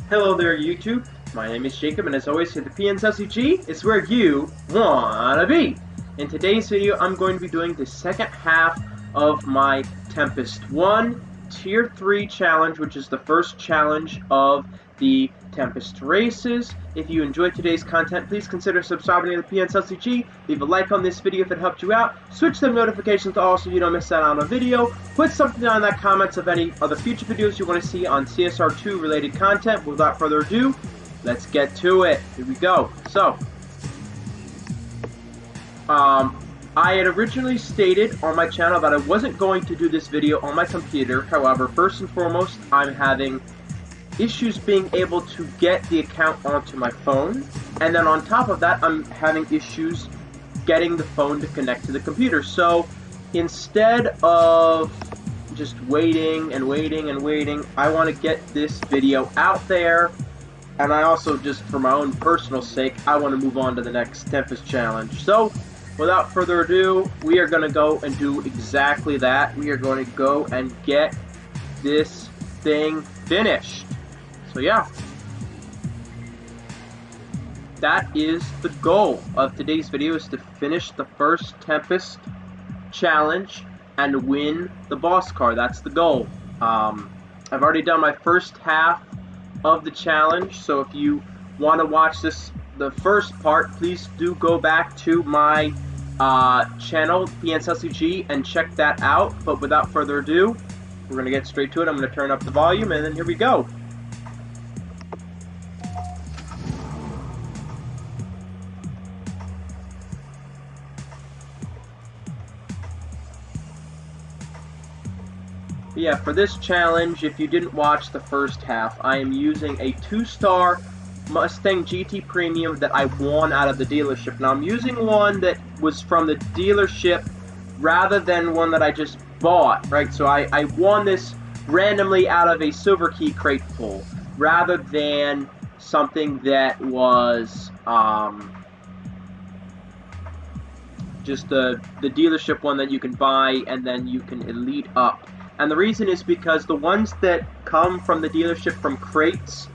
Hello there, YouTube. My name is Jacob, and as always, here the PNSLCG is where you wanna be. In today's video, I'm going to be doing the second half of my Tempest 1 Tier 3 challenge, which is the first challenge of the Tempest races. If you enjoyed today's content, please consider subscribing to the PNSLCG. Leave a like on this video if it helped you out. Switch them notifications to all so you don't miss out on a video. Put something down in the comments of any other future videos you want to see on CSR2 related content. Without further ado, let's get to it. Here we go. So, I had originally stated on my channel that I wasn't going to do this video on my computer. However, first and foremost, I'm having issues being able to get the account onto my phone, and then on top of that, I'm having issues getting the phone to connect to the computer. So instead of just waiting and waiting and waiting, I want to get this video out there, and I also, just for my own personal sake, I want to move on to the next Tempest challenge. So without further ado, we are going to go and do exactly that. We are going to go and get this thing finished. So yeah, that is the goal of today's video, is to finish the first Tempest challenge and win the boss car. That's the goal. I've already done my first half of the challenge, so if you want to watch the first part, please do go back to my channel, PNSLCG, and check that out. But without further ado, we're going to get straight to it. I'm going to turn up the volume, and then here we go. Yeah, for this challenge, if you didn't watch the first half, I am using a 2-star Mustang GT Premium that I won out of the dealership. Now, I'm using one that was from the dealership rather than one that I just bought, right? So I won this randomly out of a silver key crate pull, rather than something that was just the dealership one that you can buy and then you can elite up. And the reason is because the ones that come from the dealership from crates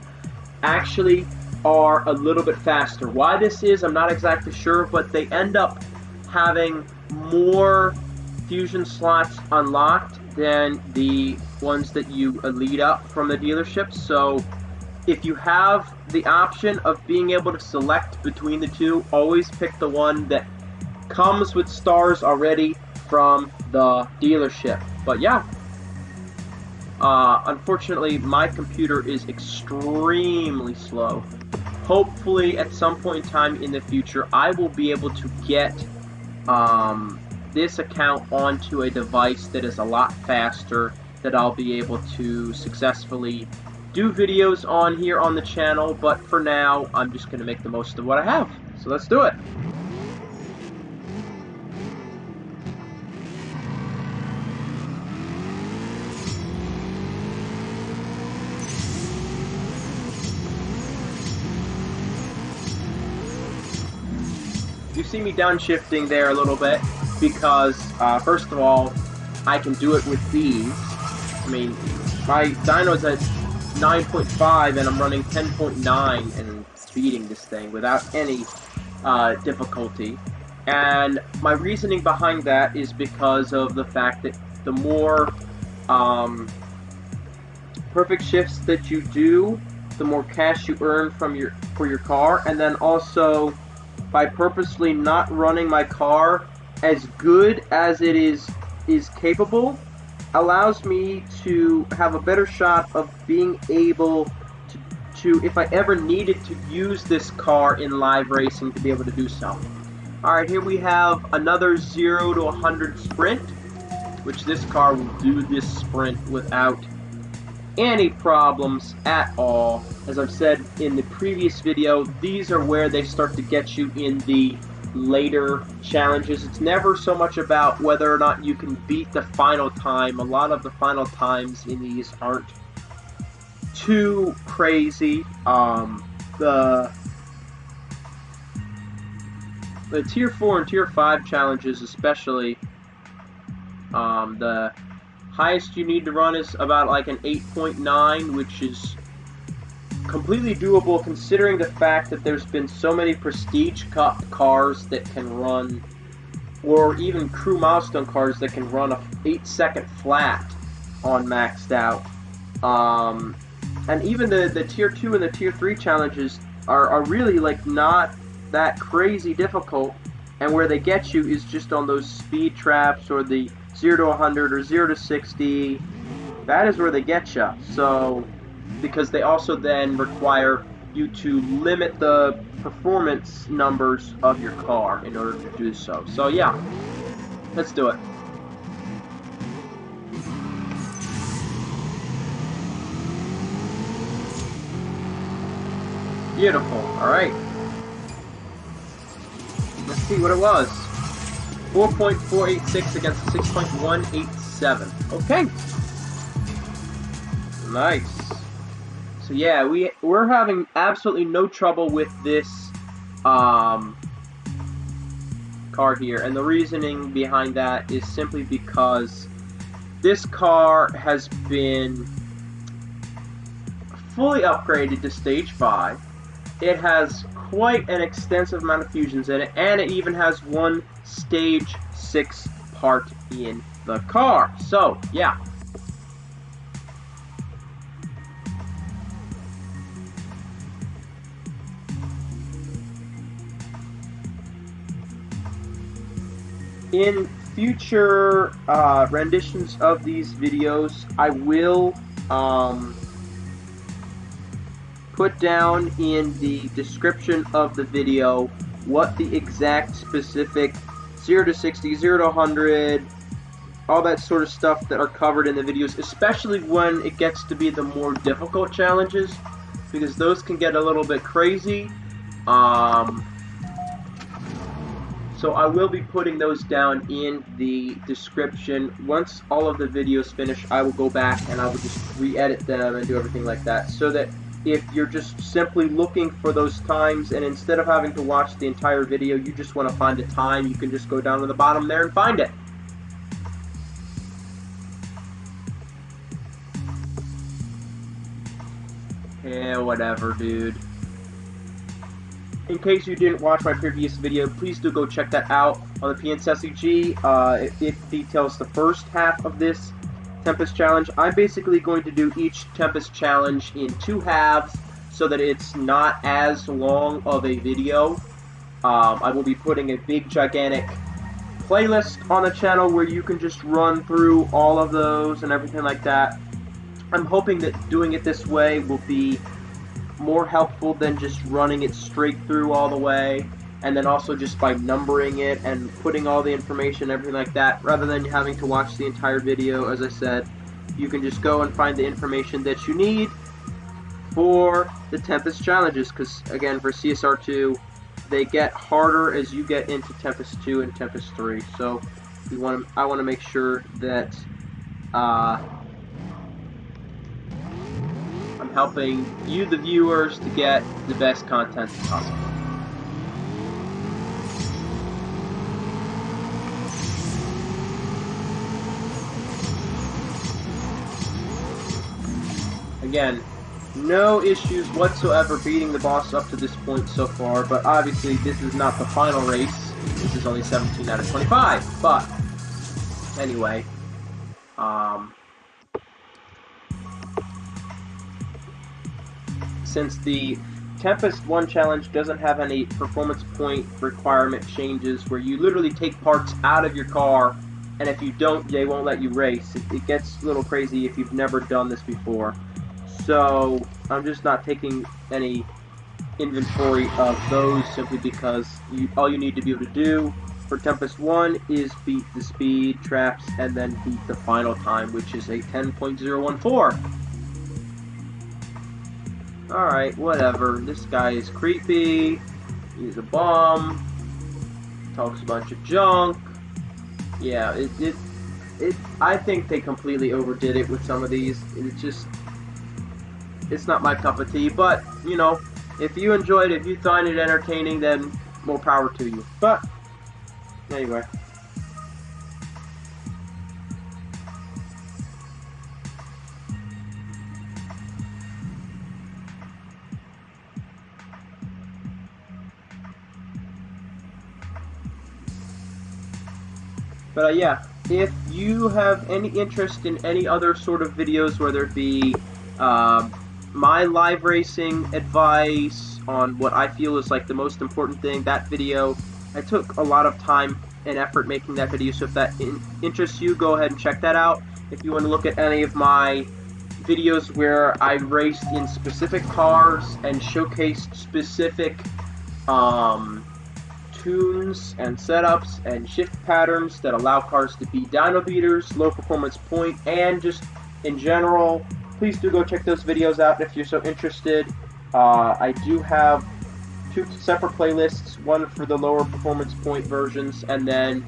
actually are a little bit faster. Why this is, I'm not exactly sure, but they end up having more fusion slots unlocked than the ones that you elite up from the dealership. So if you have the option of being able to select between the two, always pick the one that comes with stars already from the dealership. But yeah, unfortunately, my computer is extremely slow. Hopefully, at some point in time in the future, I will be able to get this account onto a device that is a lot faster, that I'll be able to successfully do videos on here on the channel. But for now, I'm just going to make the most of what I have. So let's do it. You see me downshifting there a little bit because, first of all, I can do it with these. I mean, my dyno's at 9.5 and I'm running 10.9 and speeding this thing without any difficulty. And my reasoning behind that is because of the fact that the more perfect shifts that you do, the more cash you earn from for your car, and then also by purposely not running my car as good as it is capable, allows me to have a better shot of being able to, if I ever needed to use this car in live racing, to be able to do so. Alright, here we have another 0 to 100 sprint, which this car will do this sprint without any problems at all. As I've said in the previous video, these are where they start to get you in the later challenges. It's never so much about whether or not you can beat the final time. A lot of the final times in these aren't too crazy. The Tier 4 and Tier 5 challenges especially, the highest you need to run is about like an 8.9, which is completely doable considering the fact that there's been so many Prestige Cup cars that can run, or even crew milestone cars that can run a 8-second flat on maxed out. And even the tier 2 and the tier 3 challenges are really like not that crazy difficult, and where they get you is just on those speed traps or the 0 to 100 or 0 to 60. That is where they get you. So, because they also then require you to limit the performance numbers of your car in order to do so. So yeah, let's do it. Beautiful. Alright. Let's see what it was. 4.486 against 6.187. Okay. Nice. So yeah, we're having absolutely no trouble with this car here, and the reasoning behind that is simply because this car has been fully upgraded to Stage 5. It has quite an extensive amount of fusions in it, and it even has one Stage 6 part in the car. So, yeah. In future renditions of these videos, I will put down in the description of the video what the exact specific 0 to 60, 0 to 100, all that sort of stuff that are covered in the videos, especially when it gets to be the more difficult challenges, because those can get a little bit crazy. So I will be putting those down in the description. Once all of the videos finish, I will go back and I will just re-edit them and do everything like that, so that if you're just simply looking for those times, and instead of having to watch the entire video, you just want to find a time, you can just go down to the bottom there and find it. Yeah, whatever, dude. In case you didn't watch my previous video, please do go check that out on the PNSSEG. It details the first half of this Tempest challenge. I'm basically going to do each Tempest challenge in 2 halves so that it's not as long of a video. I will be putting a big, gigantic playlist on the channel where you can just run through all of those and everything like that. I'm hoping that doing it this way will be more helpful than just running it straight through all the way, and then also just by numbering it and putting all the information, everything like that, rather than having to watch the entire video. As I said, you can just go and find the information that you need for the Tempest challenges, because again, for CSR2, they get harder as you get into Tempest 2 and Tempest 3, so I want to make sure that I'm helping you, the viewers, to get the best content possible. Again, no issues whatsoever beating the boss up to this point so far, but obviously this is not the final race. This is only 17 out of 25, but anyway, since the Tempest 1 challenge doesn't have any performance point requirement changes where you literally take parts out of your car, and if you don't, they won't let you race. It gets a little crazy if you've never done this before. So I'm just not taking any inventory of those, simply because all you need to be able to do for Tempest 1 is beat the speed traps and then beat the final time, which is a 10.014. Alright, whatever. This guy is creepy. He's a bum. Talks a bunch of junk. Yeah, I think they completely overdid it with some of these. It's not my cup of tea, but, you know, if you enjoyed it, if you find it entertaining, then more power to you. But, anyway. But yeah, if you have any interest in any other sort of videos, whether it be um, my live racing advice on what I feel is like the most important thing, that video, I took a lot of time and effort making that video, so if that interests you, go ahead and check that out. If you want to look at any of my videos where I raced in specific cars and showcased specific um, tunes and setups and shift patterns that allow cars to be dyno beaters, low performance point, and just in general, please do go check those videos out if you're so interested. I do have two separate playlists, one for the lower performance point versions, and then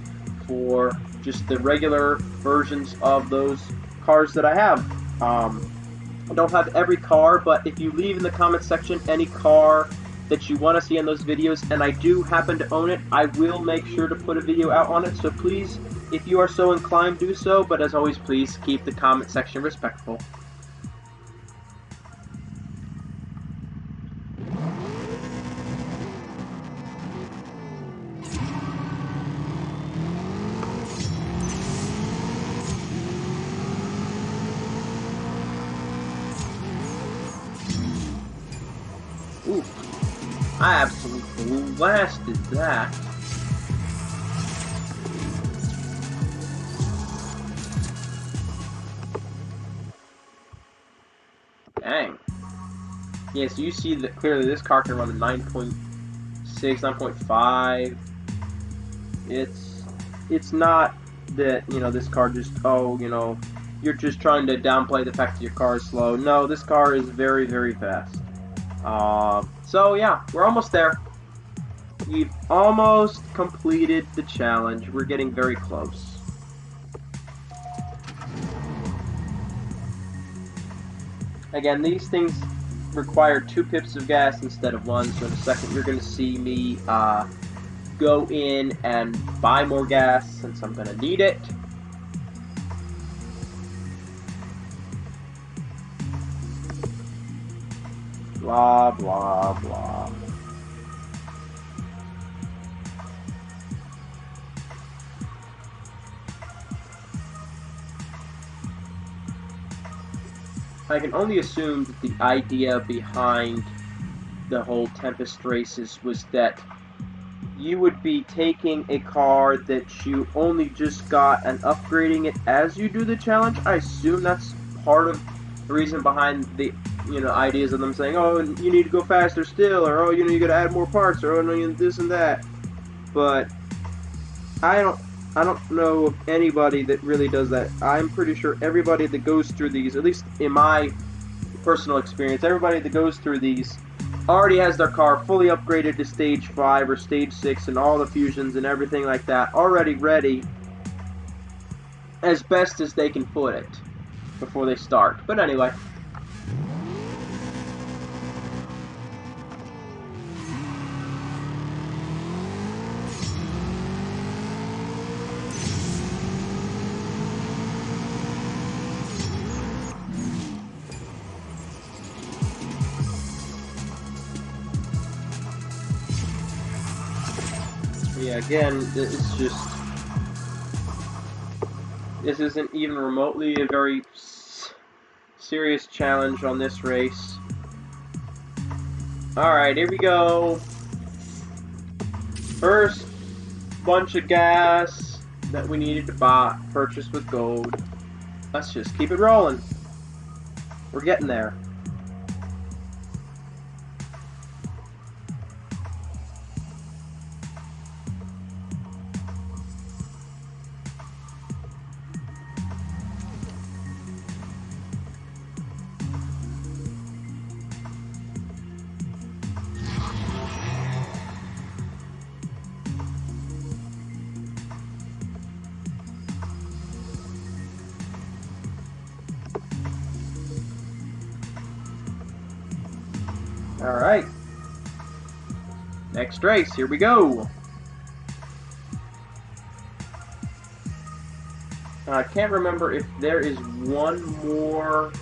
for just the regular versions of those cars that I have. I don't have every car, but if you leave in the comments section any car that you want to see in those videos, and I do happen to own it, I will make sure to put a video out on it, so please, if you are so inclined, do so, but as always, please keep the comment section respectful. Ooh, I absolutely blasted that. Dang. Yeah, so you see that clearly this car can run a 9.6, 9.5. It's not that, you know, this car just, oh, you know, you're just trying to downplay the fact that your car is slow. No, this car is very, very fast. So yeah, we're almost there. We've almost completed the challenge. We're getting very close. Again, these things require 2 pips of gas instead of 1, so in a second you're going to see me go in and buy more gas since I'm going to need it. Blah, blah, blah. I can only assume that the idea behind the whole Tempest races was that you would be taking a car that you only just got and upgrading it as you do the challenge. I assume that's part of the reason behind the, you know, ideas of them saying, oh, you need to go faster still, or oh, you know, you gotta add more parts, or oh, no, you know, this and that. But I don't know of anybody that really does that. I'm pretty sure everybody that goes through these, at least in my personal experience, everybody that goes through these already has their car fully upgraded to stage 5 or stage 6 and all the fusions and everything like that already ready as best as they can put it before they start. But anyway. Yeah, again, it's just, this isn't even remotely a very serious challenge on this race. Alright, here we go. First bunch of gas that we needed to buy, purchase with gold. Let's just keep it rolling. We're getting there. Alright. Next race, here we go. I can't remember if there is one more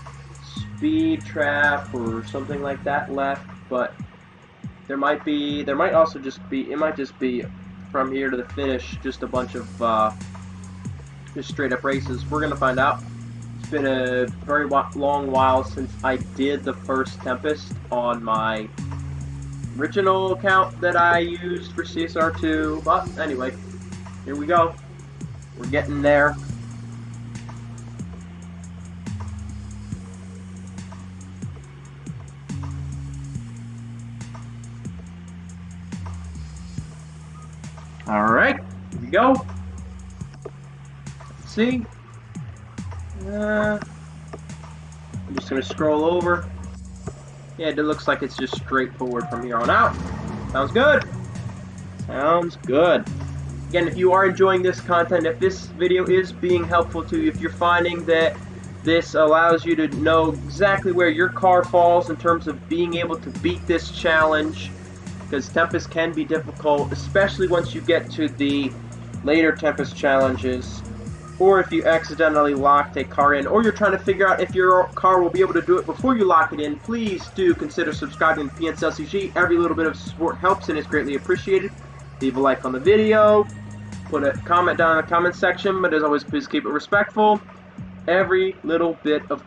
speed trap or something like that left, but there might be, there might also just be, it might just be from here to the finish, just a bunch of just straight up races? We're gonna find out. It's been a very long while since I did the first Tempest on my original account that I used for CSR2. But anyway, here we go. We're getting there. Alright, here we go. Let's see. I'm just going to scroll over. Yeah, it looks like it's just straightforward from here on out. Sounds good. Sounds good. Again, if you are enjoying this content, if this video is being helpful to you, if you're finding that this allows you to know exactly where your car falls in terms of being able to beat this challenge, because Tempest can be difficult, especially once you get to the later Tempest challenges, or if you accidentally locked a car in, or you're trying to figure out if your car will be able to do it before you lock it in, please do consider subscribing to PNCLCG. Every little bit of support helps and is greatly appreciated. Leave a like on the video, put a comment down in the comment section, but as always, please keep it respectful. Every little bit of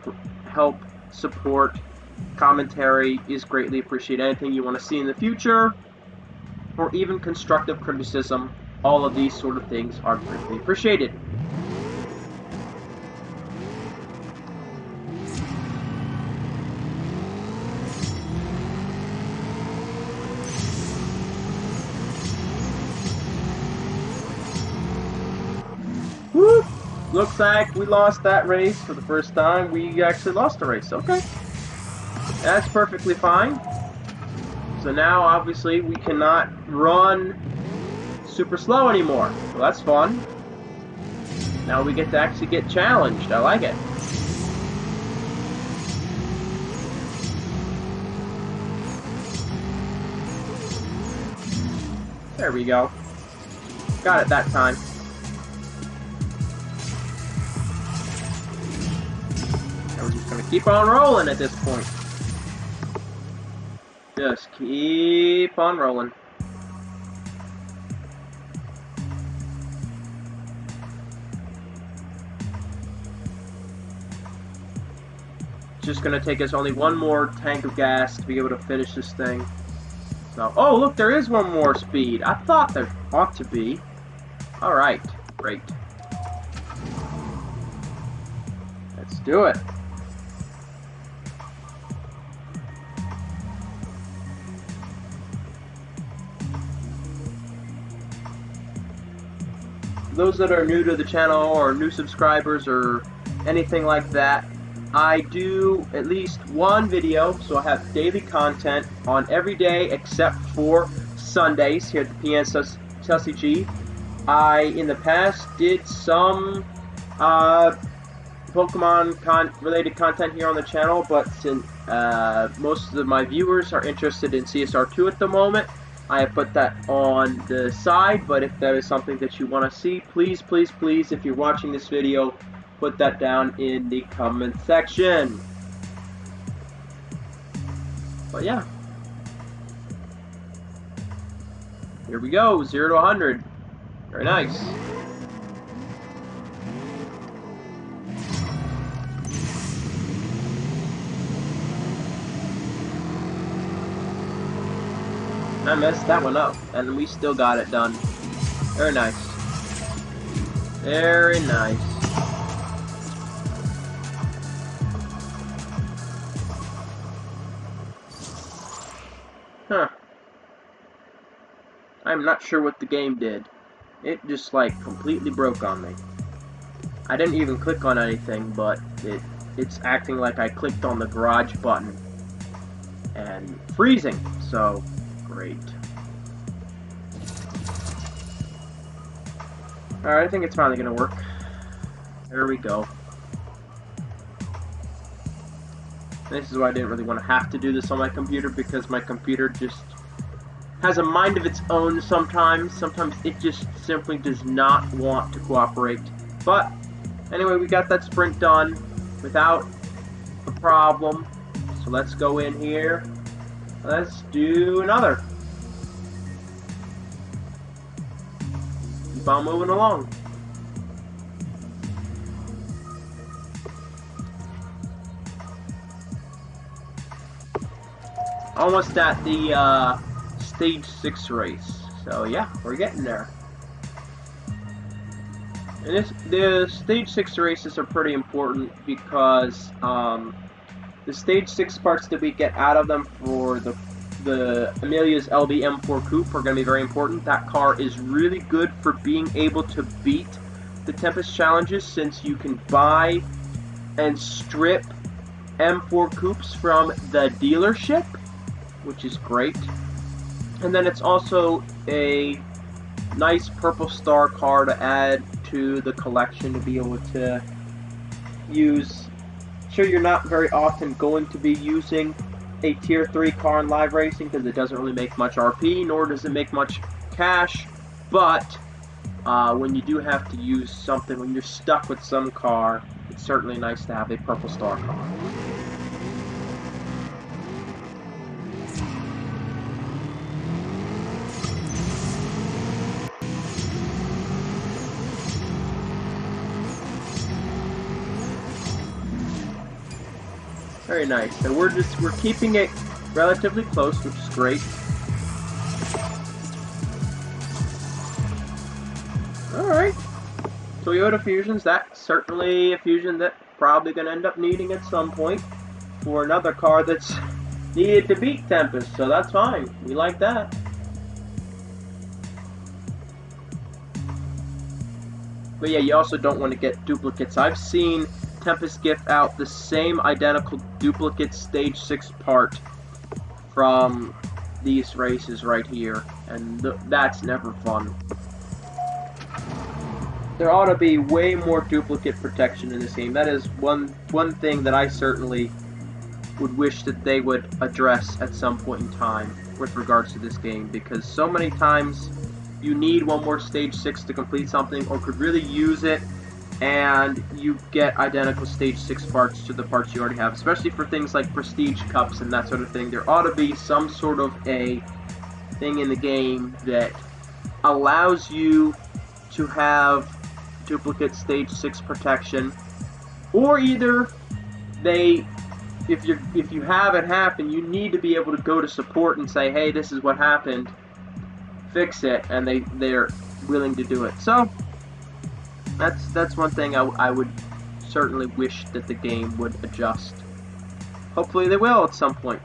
help, support, commentary is greatly appreciated. Anything you want to see in the future, or even constructive criticism, all of these sort of things are greatly appreciated. Woo! Looks like we lost that race for the first time. We actually lost a race. Okay. That's perfectly fine. So now, obviously, we cannot run super slow anymore. So that's fun. Now we get to actually get challenged. I like it. There we go. Got it that time. And we're just going to keep on rolling at this point. Just keep on rolling. It's just going to take us only one more tank of gas to be able to finish this thing. So, oh look, there is one more speed. I thought there ought to be. Alright, great. Let's do it. Those that are new to the channel or new subscribers or anything like that, I do at least one video, so I have daily content on every day except for Sundays here at the PNCLCG. I, in the past, did some Pokemon related content here on the channel, but since most of my viewers are interested in CSR2 at the moment, I have put that on the side. But if that is something that you want to see, please, please, please, if you're watching this video, put that down in the comment section. But yeah. Here we go, 0 to 100. Very nice. I messed that one up, and we still got it done. Very nice. Very nice. Huh. I'm not sure what the game did. It just like completely broke on me. I didn't even click on anything, but it's acting like I clicked on the garage button and freezing. So great. Alright, I think it's finally gonna work. There we go. This is why I didn't really want to have to do this on my computer, because my computer just has a mind of its own sometimes. Sometimes it just simply does not want to cooperate. But anyway, we got that sprint done without a problem. So let's go in here. Let's do another. Keep on moving along. almost at the stage 6 race. So yeah, we're getting there. And the stage 6 races are pretty important because the stage 6 parts that we get out of them for the Amelia's LB M4 Coupe are going to be very important. That car is really good for being able to beat the Tempest challenges, since you can buy and strip M4 Coupes from the dealership, which is great. And then it's also a nice purple star car to add to the collection to be able to use. Sure, you're not very often going to be using a tier 3 car in live racing because it doesn't really make much RP, nor does it make much cash, but when you do have to use something, when you're stuck with some car, it's certainly nice to have a purple star car. Very nice. So we're keeping it relatively close, which is great. Alright. Toyota Fusions, that's certainly a fusion that probably gonna end up needing at some point for another car that's needed to beat Tempest, so that's fine. We like that. But yeah, you also don't want to get duplicates. I've seen Tempest gift out the same identical duplicate stage 6 part from these races right here, and that's never fun. There ought to be way more duplicate protection in this game. That is one thing that I certainly would wish that they would address at some point in time with regards to this game, because so many times you need one more stage 6 to complete something, or could really use it, and you get identical stage 6 parts to the parts you already have, especially for things like prestige cups and that sort of thing. There ought to be some sort of a thing in the game that allows you to have duplicate stage 6 protection, or either if you have it happen, you need to be able to go to support and say, hey, this is what happened, fix it, and they're willing to do it. So that's one thing I would certainly wish that the game would adjust. Hopefully they will at some point.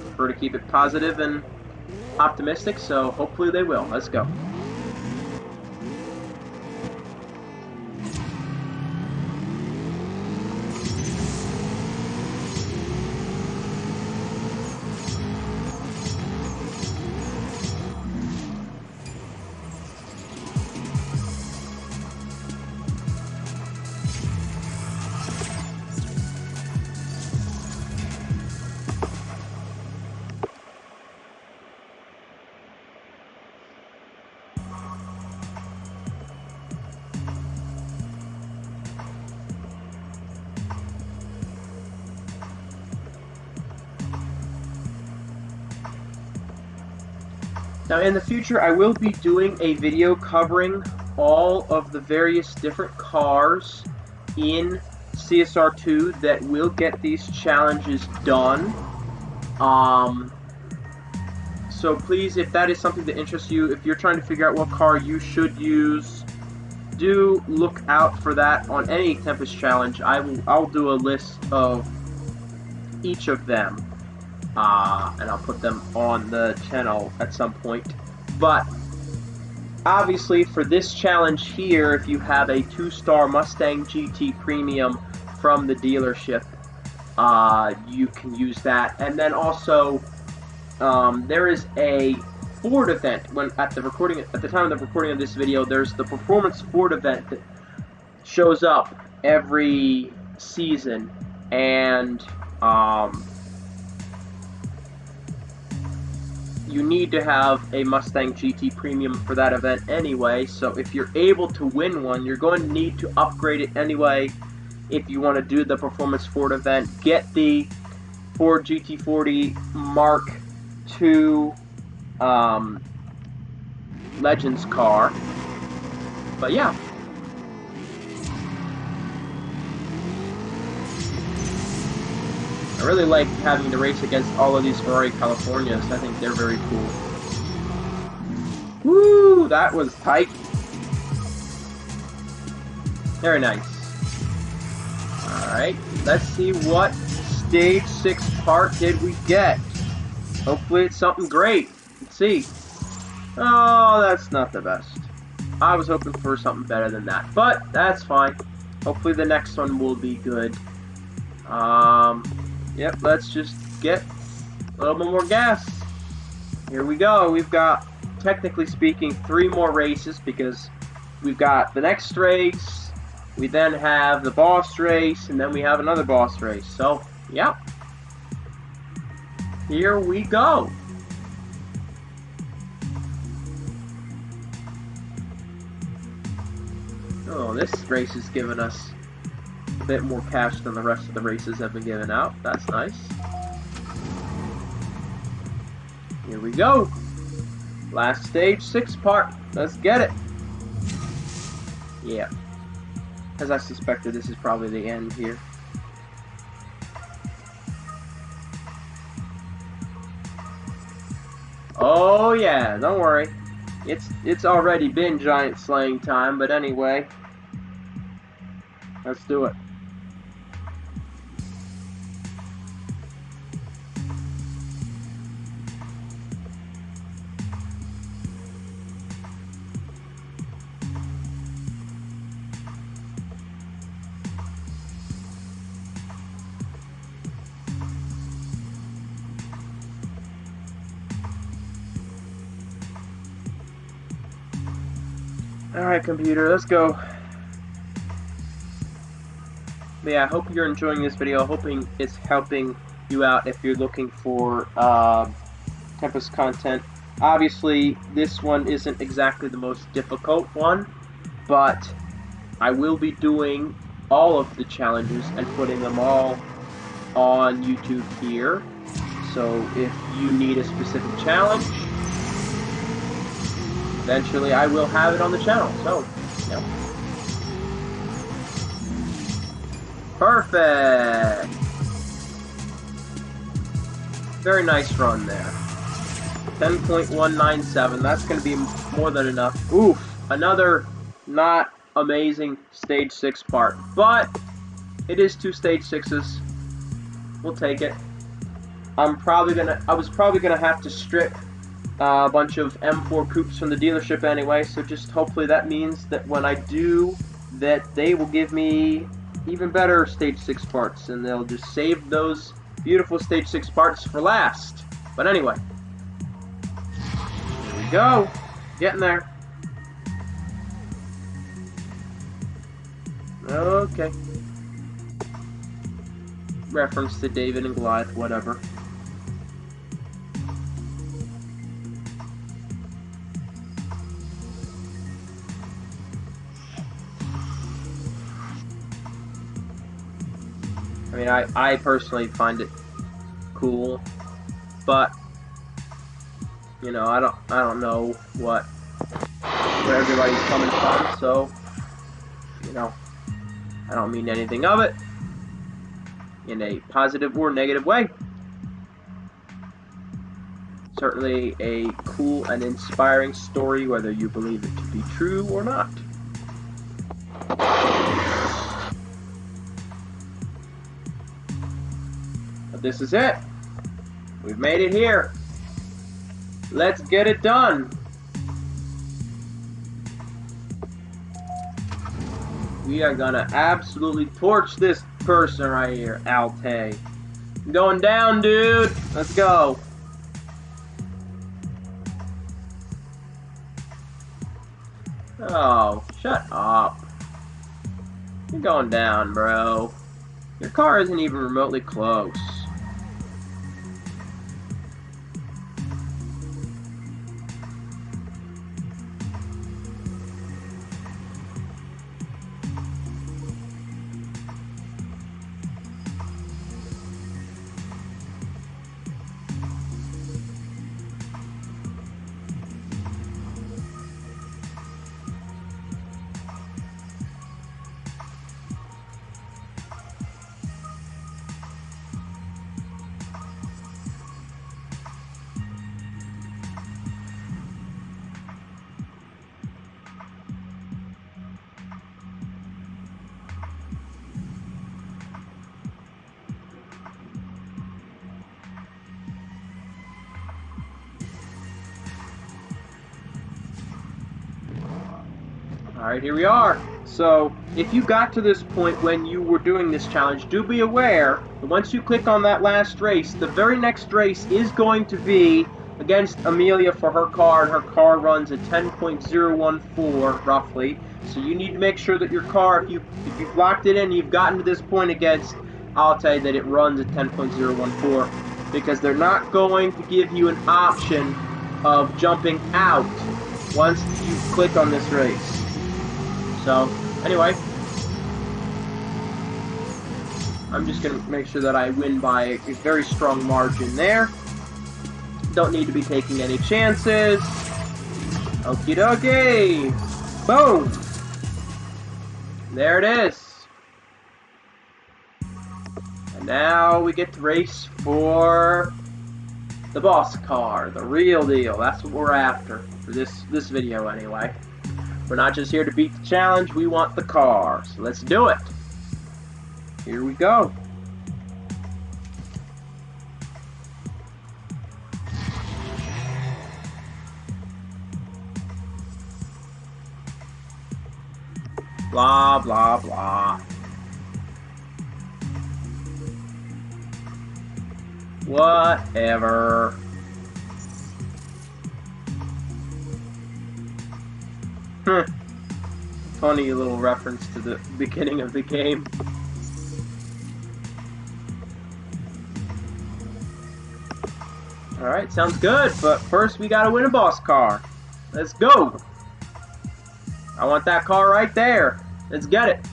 Prefer to keep it positive and optimistic, so hopefully they will. Let's go. Now in the future I will be doing a video covering all of the various different cars in CSR2 that will get these challenges done. So please, if that is something that interests you, if you're trying to figure out what car you should use, do look out for that on any Tempest challenge. I'll do a list of each of them. And I'll put them on the channel at some point. But obviously for this challenge here, if you have a 2-star Mustang GT Premium from the dealership, you can use that. And then also there is a Ford event at the time of the recording of this video. There's the Performance Ford event that shows up every season, and you need to have a Mustang GT Premium for that event anyway, so if you're able to win one, you're going to need to upgrade it anyway if you want to do the Performance Ford event. Get the Ford GT40 Mark II Legends car. But yeah. I really like having to race against all of these Ferrari Californias. I think they're very cool. Woo! That was tight. Very nice. Alright, let's see what Stage 6 part did we get. Hopefully it's something great. Let's see. Oh, that's not the best. I was hoping for something better than that, but that's fine. Hopefully the next one will be good. Yep, let's just get a little bit more gas. Here we go. We've got, technically speaking, 3 more races because we've got the next race, we then have the boss race, and then we have another boss race. So, yep. Here we go. Oh, this race is giving us a bit more cash than the rest of the races have been giving out. That's nice. Here we go. Last stage 6 part. Let's get it. Yeah. As I suspected, this is probably the end here. Oh yeah, don't worry. It's already been giant slaying time, but anyway. Let's do it. Alright, computer, let's go. But yeah, I hope you're enjoying this video. Hoping it's helping you out if you're looking for Tempest content. Obviously, this one isn't exactly the most difficult one, but I will be doing all of the challenges and putting them all on YouTube here. So if you need a specific challenge, eventually I will have it on the channel. So, yeah. Perfect! Very nice run there. 10.197, that's going to be more than enough. Oof, another not amazing Stage 6 part. But, it is 2 Stage 6s. We'll take it. I was probably gonna have to strip a bunch of M4 coupes from the dealership anyway, so just hopefully that means that when I do, that they will give me even better Stage 6 parts, and they'll just save those beautiful Stage 6 parts for last. But anyway, here we go, getting there. Okay. Reference to David and Goliath, whatever. I mean, I personally find it cool, but you know, I don't know where everybody's coming from, so you know, I don't mean anything of it in a positive or negative way. Certainly a cool and inspiring story, whether you believe it to be true or not. But this is it. We've made it here. Let's get it done. We are gonna absolutely torch this person right here, Alte. Going down, dude. Let's go. Oh, shut up. You're going down, bro. Your car isn't even remotely close. Alright, here we are. So, if you got to this point when you were doing this challenge, do be aware that once you click on that last race, the very next race is going to be against Amelia for her car, and her car runs at 10.014, roughly. So you need to make sure that your car, if you've locked it in, you've gotten to this point against, I'll tell you that it runs at 10.014, because they're not going to give you an option of jumping out once you click on this race. So, anyway, I'm just going to make sure that I win by a very strong margin there. Don't need to be taking any chances. Okie dokie. Boom. There it is. And now we get to race for the boss car, the real deal. That's what we're after for this video anyway. We're not just here to beat the challenge, we want the car. So let's do it. Here we go. Blah, blah, blah. Whatever. Funny little reference to the beginning of the game. Alright, sounds good, but first we gotta win a boss car. Let's go! I want that car right there. Let's get it.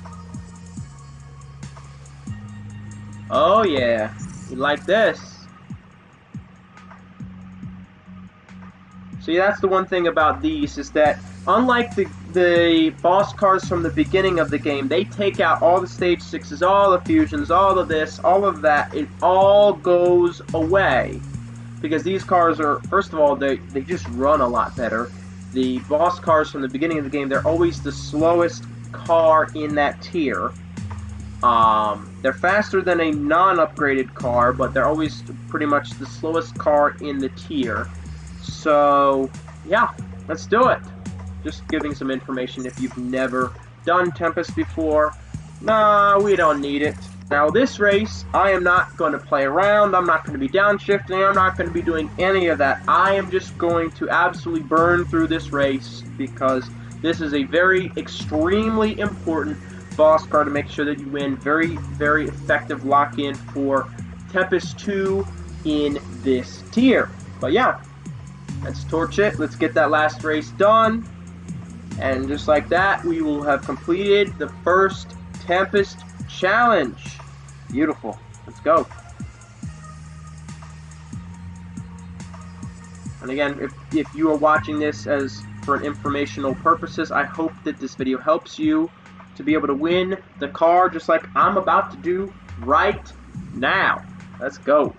Oh yeah, you like this. See, that's the one thing about these, is that unlike the boss cars from the beginning of the game, they take out all the stage 6s, all the fusions, all of this, all of that. It all goes away. Because these cars are, first of all, they just run a lot better. The boss cars from the beginning of the game, they're always the slowest car in that tier. They're faster than a non-upgraded car, but they're always pretty much the slowest car in the tier. So, yeah, let's do it. Just giving some information if you've never done Tempest before. Nah, we don't need it. Now this race, I am not going to play around, I'm not going to be downshifting, I'm not going to be doing any of that. I am just going to absolutely burn through this race, because this is a very, extremely important boss car to make sure that you win. Very, very effective lock-in for Tempe5t in this tier. But yeah, let's torch it, let's get that last race done, and just like that, we will have completed the first Tempest challenge. Beautiful. Let's go. And again, if you are watching this as for informational purposes, I hope that this video helps you to be able to win the car just like I'm about to do right now. Let's go.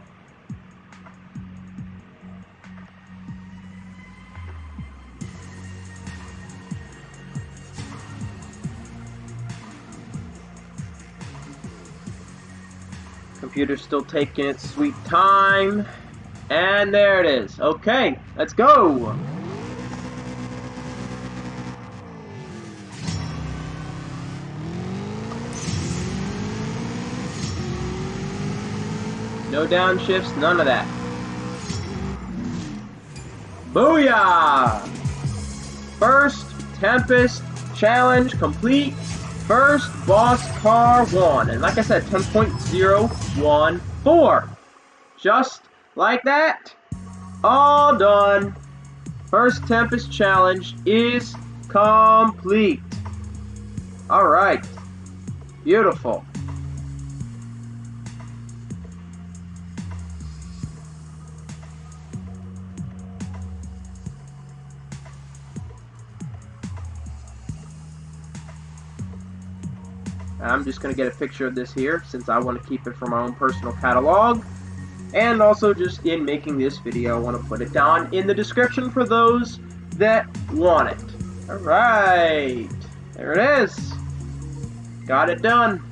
Computer's still taking its sweet time. And there it is. Okay, let's go. No downshifts, none of that. Booyah! First Tempest challenge complete. First boss car won. And like I said, 10.014. Just like that. All done. First Tempest challenge is complete. Alright. Beautiful. I'm just going to get a picture of this here, since I want to keep it for my own personal catalog. And also, just in making this video, I want to put it down in the description for those that want it. Alright, there it is. Got it done.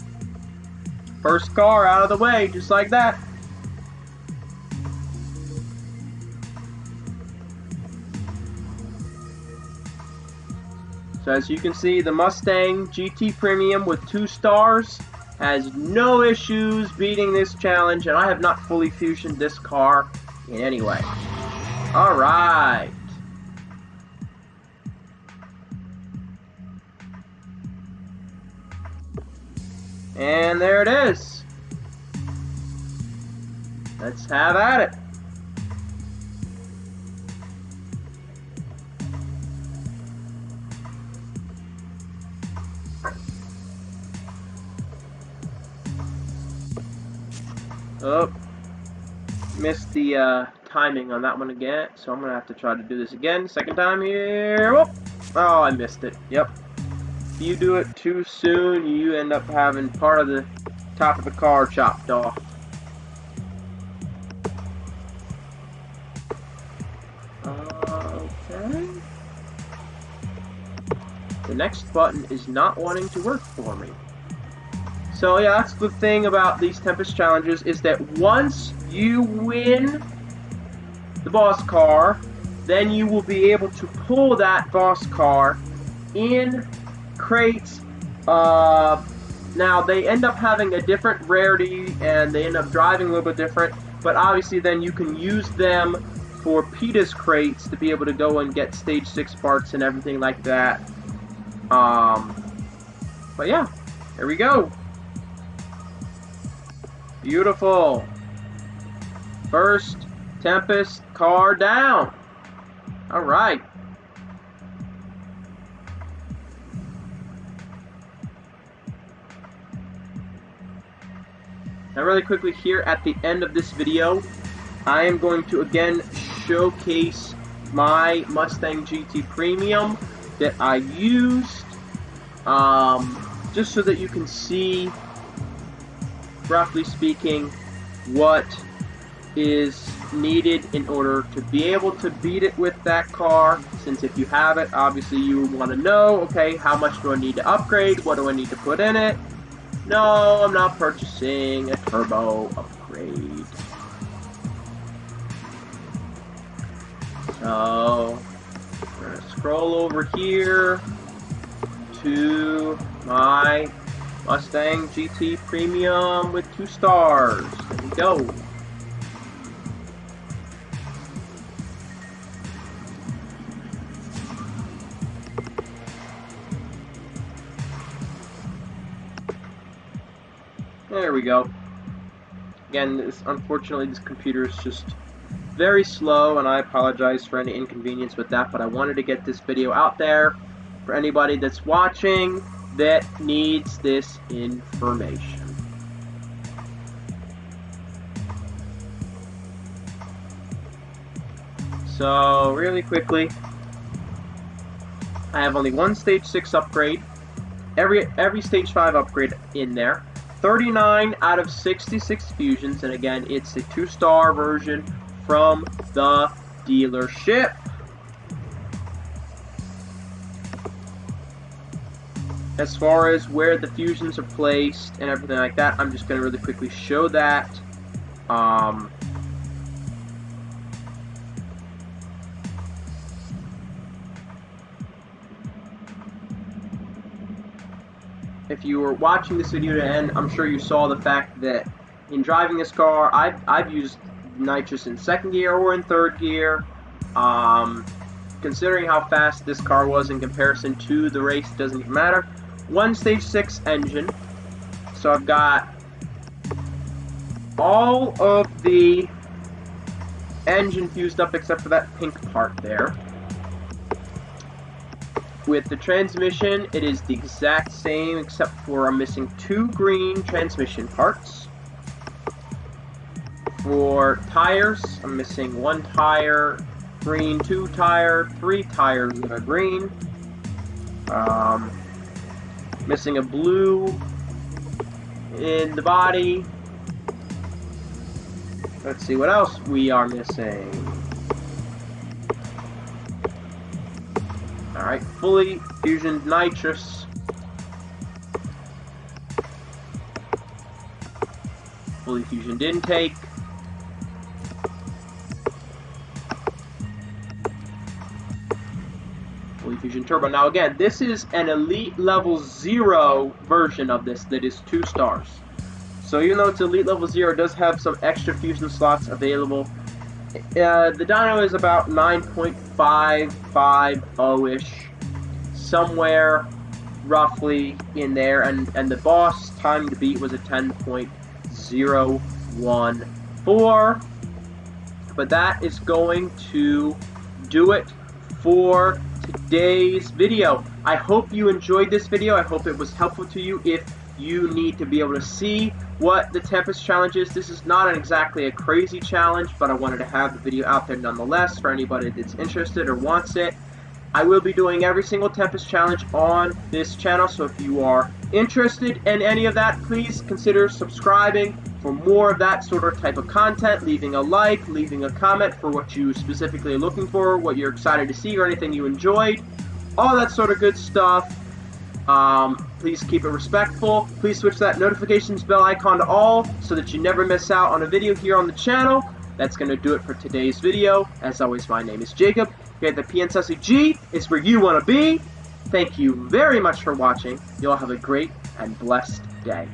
First car out of the way, just like that. So as you can see, the Mustang GT Premium with 2 stars has no issues beating this challenge, and I have not fully fusioned this car in any way. Alright. And there it is. Let's have at it. Oh, missed the timing on that one again, so I'm gonna have to try to do this again. Second time here. Whoop. Oh, I missed it. Yep. If you do it too soon, you end up having part of the top of the car chopped off. Okay. The next button is not wanting to work for me. So yeah, that's the thing about these Tempest challenges, is that once you win the boss car, then you will be able to pull that boss car in crates. Now they end up having a different rarity and they end up driving a little bit different, but obviously then you can use them for PETA's crates to be able to go and get stage 6 parts and everything like that. But yeah, here we go. Beautiful. First Tempest car down. Alright. Now really quickly here at the end of this video, I am going to again showcase my Mustang GT Premium that I used, just so that you can see, roughly speaking, what is needed in order to be able to beat it with that car. Since if you have it, obviously you want to know, okay, how much do I need to upgrade? What do I need to put in it? No, I'm not purchasing a turbo upgrade. So, we're going to scroll over here to my Mustang GT Premium with 2 stars. There we go. There we go. Again, unfortunately this computer is just very slow, and I apologize for any inconvenience with that, but I wanted to get this video out there for anybody that's watching that needs this information. So, really quickly, I have only one stage 6 upgrade, every stage 5 upgrade in there, 39 out of 66 fusions, and again, it's a 2-star version from the dealership. As far as where the fusions are placed and everything like that, I'm just going to really quickly show that. If you were watching this video to end, I'm sure you saw the fact that in driving this car, I've used nitrous in 2nd gear or in 3rd gear. Considering how fast this car was in comparison to the race, it doesn't even matter. One stage 6 engine. So I've got all of the engine fused up except for that pink part there. With the transmission, it is the exact same except for I'm missing 2 green transmission parts. For tires, I'm missing 1 tire, green 2 tire, 3 tires that are green. Missing a blue in the body. Let's see what else we are missing. Alright, fully fusioned nitrous. Fully fusioned intake. Fully Fusion Turbo. Now again, this is an Elite Level 0 version of this that is 2 stars. So even though it's Elite Level 0, it does have some extra fusion slots available. The dyno is about 9.550-ish, somewhere roughly in there, and the boss time to beat was a 10.014. But that is going to do it for today's video. I hope you enjoyed this video. I hope it was helpful to you. If you need to be able to see what the Tempest challenge is, this is not exactly a crazy challenge, but I wanted to have the video out there nonetheless for anybody that's interested or wants it. I will be doing every single Tempest challenge on this channel, so if you are interested in any of that, please consider subscribing for more of that sort of type of content, leaving a like, leaving a comment for what you specifically are looking for, what you're excited to see, or anything you enjoyed, all that sort of good stuff. Please keep it respectful. Please switch that notifications bell icon to all so that you never miss out on a video here on the channel. That's going to do it for today's video. As always, my name is Jacob. Here at the PNSSG is where you want to be. Thank you very much for watching. You all have a great and blessed day.